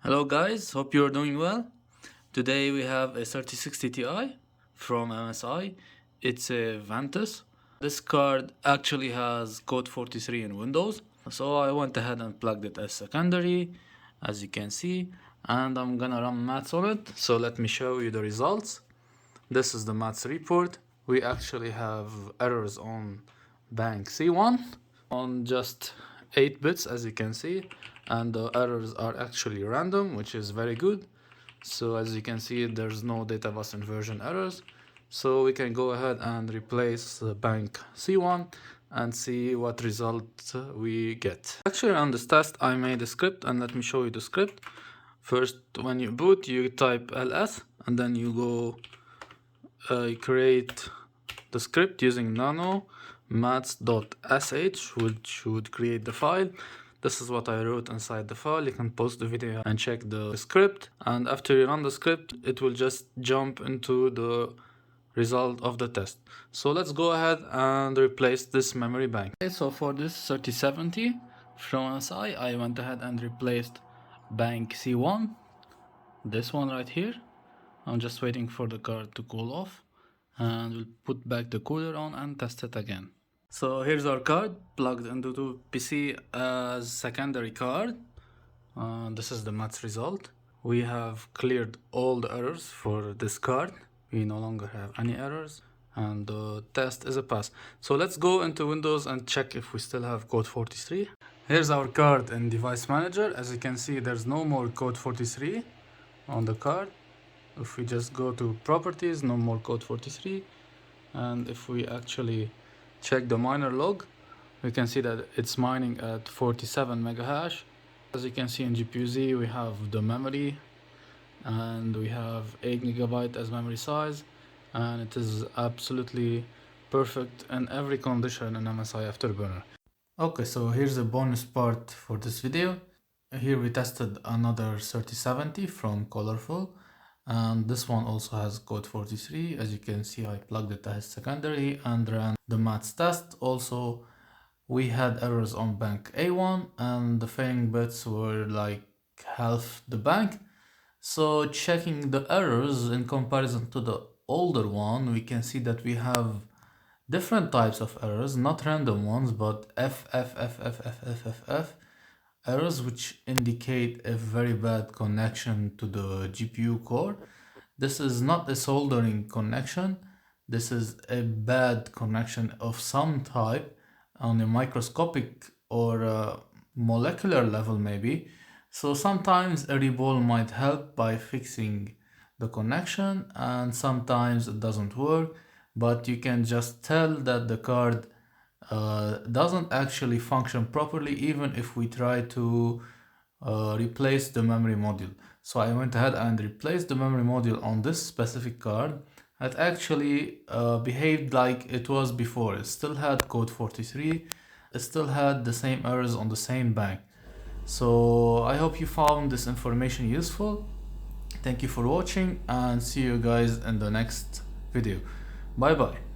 Hello guys, hope you're doing well. Today we have a 3060 Ti from MSI. It's a Ventus. This card actually has code 43 in Windows. So I went ahead and plugged it as secondary, as you can see, and I'm gonna run maths on it. So let me show you the results. This is the maths report. We actually have errors on bank C1 on just 8 bits, as you can see, and the errors are actually random, which is very good. So as you can see, there's no data bus inversion errors, so we can go ahead and replace bank C1 and see what result we get. Actually, on this test I made a script, and let me show you the script. First, when you boot, you type ls and then you go create the script using nano maths.sh, which would create the file. This is what I wrote inside the file. You can pause the video and check the script, and after you run the script, it will just jump into the result of the test. So let's go ahead and replace this memory bank. Okay, so for this 3070 from MSI, I went ahead and replaced bank C1, this one right here. I'm just waiting for the card to cool off, and we'll put back the cooler on and test it again. So here's our card plugged into the PC as secondary card. This is the maths result. We have cleared all the errors for this card. We no longer have any errors, and the test is a pass. So let's go into Windows and check if we still have code 43. Here's our card in device manager. As you can see, there's no more code 43 on the card. If we just go to properties, no more code 43, and if we actually check the miner log, we can see that it's mining at 47 megahash. As you can see in GPU-Z, we have the memory, and we have 8 gigabyte as memory size, and it is absolutely perfect in every condition in MSI Afterburner. Okay, so here's the bonus part for this video. Here we tested another 3070 from Colorful, and this one also has code 43. As you can see, I plugged it as secondary and ran the maths test. Also, we had errors on bank A1, and the failing bits were like half the bank. So checking the errors in comparison to the older one, we can see that we have different types of errors, not random ones, but F errors, which indicate a very bad connection to the GPU core. This is not a soldering connection. This is a bad connection of some type on a microscopic or molecular level maybe. So sometimes a reball might help by fixing the connection, and sometimes it doesn't work, but you can just tell that the card doesn't actually function properly even if we try to replace the memory module. So I went ahead and replaced the memory module on this specific card. It actually behaved like it was before. It still had code 43. It still had the same errors on the same bank. So I hope you found this information useful. Thank you for watching, and see you guys in the next video. Bye bye.